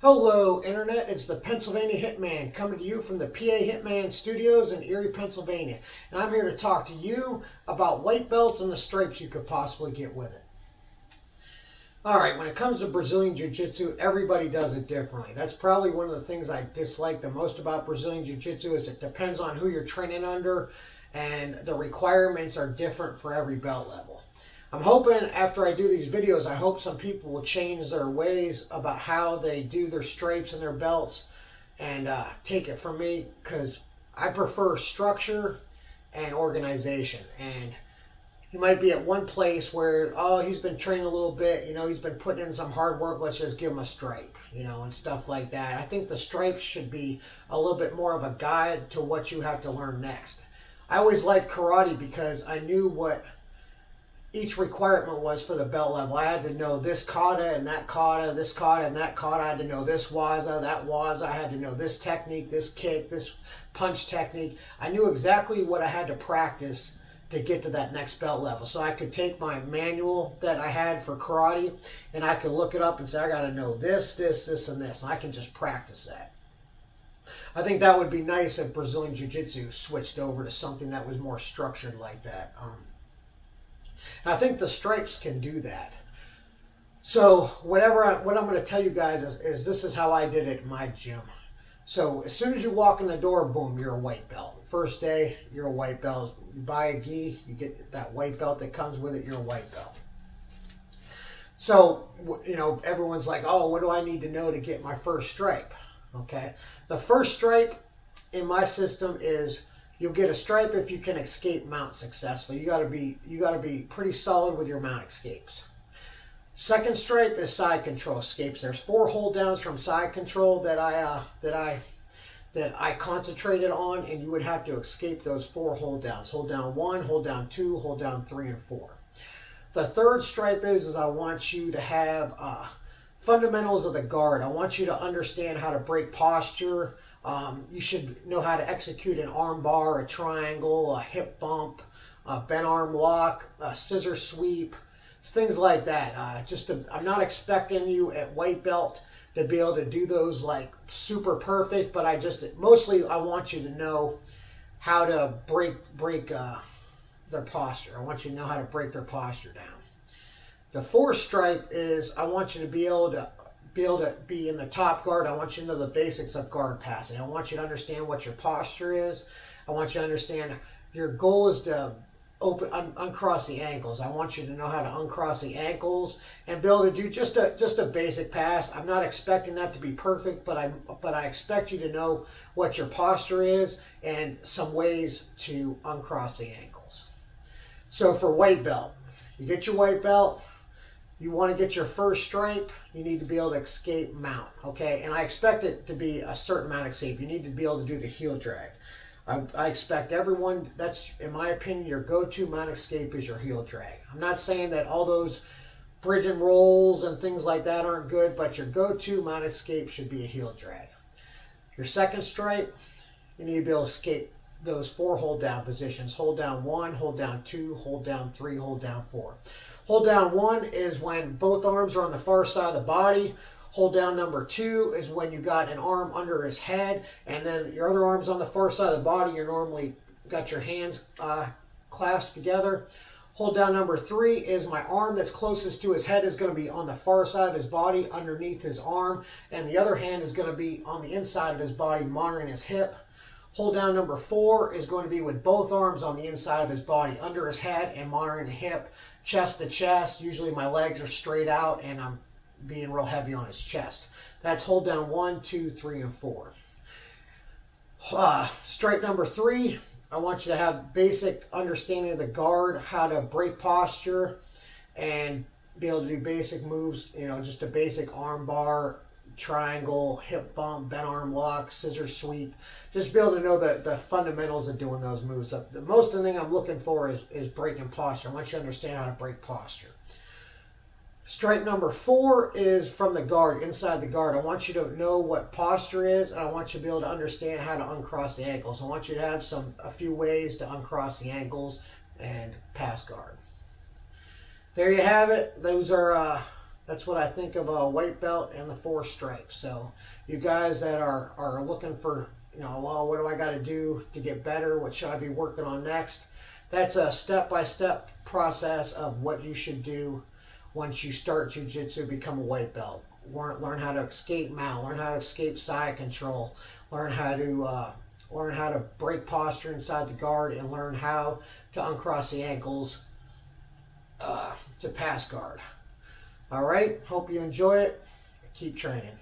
Hello, Internet. It's the Pennsylvania Hitman coming to you from the PaHitman studios in Erie, Pennsylvania. And I'm here to talk to you about white belts and the stripes you could possibly get with it. Alright, when it comes to Brazilian Jiu-Jitsu, everybody does it differently. That's probably one of the things I dislike the most about Brazilian Jiu-Jitsu is it depends on who you're training under and the requirements are different for every belt level. I'm hoping after I do these videos, I hope some people will change their ways about how they do their stripes and their belts and take it from me because I prefer structure and organization. And you might be at one place where, oh, he's been training a little bit, he's been putting in some hard work, let's just give him a stripe, and stuff like that. I think the stripes should be a little bit more of a guide to what you have to learn next. I always liked karate because I knew what each requirement was for the belt level. I had to know this kata and that kata, this kata and that kata. I had to know this waza, that waza. I had to know this technique, this kick, this punch technique. I knew exactly what I had to practice to get to that next belt level. So I could take my manual that I had for karate and I could look it up and say, I got to know this, this, this, and this. And I can just practice that. I think that would be nice if Brazilian Jiu-Jitsu switched over to something that was more structured like that. And I think the stripes can do that. So what I'm going to tell you guys is this is how I did it in my gym. So as soon as you walk in the door, boom, you're a white belt. First day, you're a white belt. You buy a gi, you get that white belt that comes with it, you're a white belt. So, everyone's like, oh, what do I need to know to get my first stripe? Okay. The first stripe in my system is you'll get a stripe if you can escape mount successfully. You gotta be pretty solid with your mount escapes. Second stripe is side control escapes. There's 4 hold downs from side control that I concentrated on, and you would have to escape those 4 hold downs. Hold down 1, hold down 2, hold down 3, and 4. The third stripe is I want you to have fundamentals of the guard. I want you to understand how to break posture. You should know how to execute an arm bar, a triangle, a hip bump, a bent arm lock, a scissor sweep, things like that. I'm not expecting you at white belt to be able to do those like super perfect, but mostly I want you to know how to break their posture. I want you to know how to break their posture down. The fourth stripe is I want you to be able to be in the top guard. I want you to know the basics of guard passing. I want you to understand what your posture is. I want you to understand your goal is to uncross the ankles. I want you to know how to uncross the ankles and be able to do just a basic pass. I'm not expecting that to be perfect, but I expect you to know what your posture is and some ways to uncross the ankles. So for white belt, you get your white belt. You want to get your first stripe, you need to be able to escape mount, okay? And I expect it to be a certain amount of escape. You need to be able to do the heel drag. I expect everyone, that's, in my opinion, your go-to mount escape is your heel drag. I'm not saying that all those bridge and rolls and things like that aren't good, but your go-to mount escape should be a heel drag. Your second stripe, you need to be able to escape those 4 hold down positions. Hold down 1, hold down 2, hold down 3, hold down 4. Hold down 1 is when both arms are on the far side of the body. Hold down number 2 is when you got an arm under his head, and then your other arm's on the far side of the body. You're normally got your hands clasped together. Hold down number 3 is my arm that's closest to his head is going to be on the far side of his body underneath his arm, and the other hand is going to be on the inside of his body monitoring his hip. Hold down number 4 is going to be with both arms on the inside of his body, under his head and monitoring the hip, chest to chest. Usually my legs are straight out and I'm being real heavy on his chest. That's hold down 1, 2, 3, and 4. Stripe number 3, I want you to have basic understanding of the guard, how to break posture, and be able to do basic moves, just a basic arm bar, triangle, hip bump, bent arm lock, scissor sweep. Just be able to know the fundamentals of doing those moves. The most thing I'm looking for is breaking posture. I want you to understand how to break posture. Stripe number 4 is from the guard, inside the guard. I want you to know what posture is, and I want you to be able to understand how to uncross the ankles. I want you to have a few ways to uncross the ankles and pass guard. There you have it. That's what I think of a white belt and the 4 stripes. So you guys that are looking for, well, what do I got to do to get better? What should I be working on next? That's a step-by-step process of what you should do once you start jiu-jitsu, become a white belt. Learn how to escape mount, learn how to escape side control, learn how to break posture inside the guard, and learn how to uncross the ankles to pass guard. All right, hope you enjoy it. Keep training.